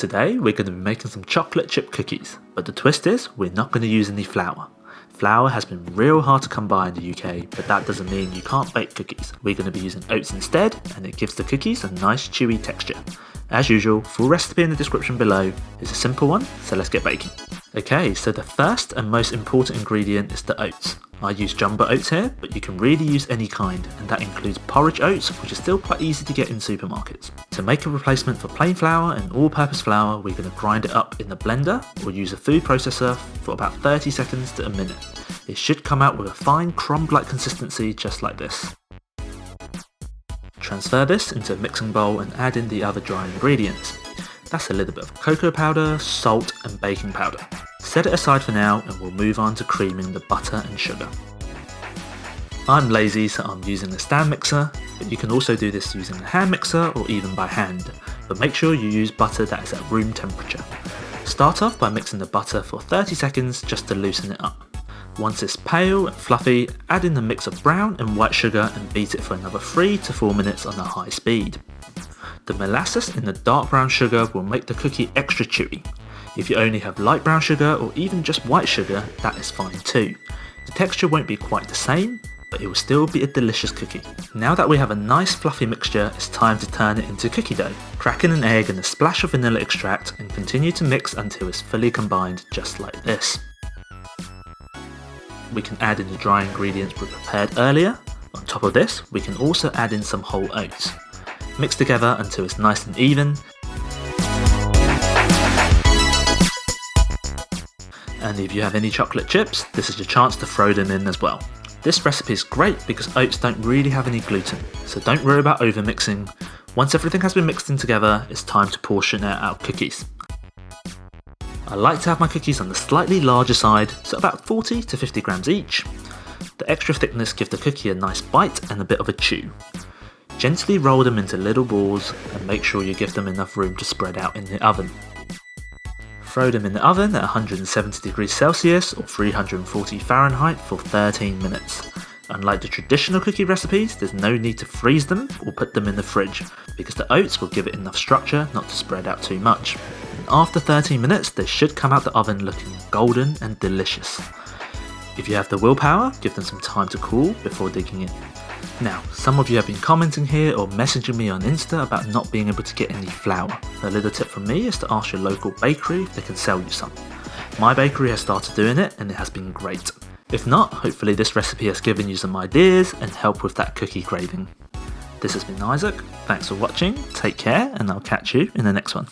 Today we're going to be making some chocolate chip cookies, but the twist is we're not going to use any flour. Flour has been real hard to come by in the UK, but that doesn't mean you can't bake cookies. We're going to be using oats instead, and it gives the cookies a nice chewy texture. As usual, full recipe in the description below. It's a simple one, so let's get baking. Okay, so the first and most important ingredient is the oats. I use jumbo oats here, but you can really use any kind, and that includes porridge oats, which is still quite easy to get in supermarkets. To make a replacement for plain flour and all-purpose flour, we're going to grind it up in the blender or use a food processor for about 30 seconds to a minute. It should come out with a fine crumb-like consistency just like this. Transfer this into a mixing bowl and add in the other dry ingredients. That's a little bit of cocoa powder, salt and baking powder. Set it aside for now and we'll move on to creaming the butter and sugar. I'm lazy, so I'm using a stand mixer, but you can also do this using a hand mixer or even by hand, but make sure you use butter that is at room temperature. Start off by mixing the butter for 30 seconds just to loosen it up. Once it's pale and fluffy, add in the mix of brown and white sugar and beat it for another 3 to 4 minutes on a high speed. The molasses in the dark brown sugar will make the cookie extra chewy. If you only have light brown sugar or even just white sugar, that is fine too. The texture won't be quite the same, but it will still be a delicious cookie. Now that we have a nice fluffy mixture, it's time to turn it into cookie dough. Crack in an egg and a splash of vanilla extract and continue to mix until it's fully combined just like this. We can add in the dry ingredients we prepared earlier. On top of this, we can also add in some whole oats. Mix together until it's nice and even. And if you have any chocolate chips, this is your chance to throw them in as well. This recipe is great because oats don't really have any gluten, so don't worry about over mixing. Once everything has been mixed in together, it's time to portion out our cookies. I like to have my cookies on the slightly larger side, so about 40 to 50 grams each. The extra thickness gives the cookie a nice bite and a bit of a chew. Gently roll them into little balls and make sure you give them enough room to spread out in the oven. Throw them in the oven at 170 degrees Celsius or 340 Fahrenheit for 13 minutes. Unlike the traditional cookie recipes, there's no need to freeze them or put them in the fridge because the oats will give it enough structure not to spread out too much. And after 13 minutes, they should come out the oven looking golden and delicious. If you have the willpower, give them some time to cool before digging in. Now, some of you have been commenting here or messaging me on Insta about not being able to get any flour. A little tip from me is to ask your local bakery if they can sell you some. My bakery has started doing it and it has been great. If not, hopefully this recipe has given you some ideas and help with that cookie craving. This has been Isaac, thanks for watching, take care and I'll catch you in the next one.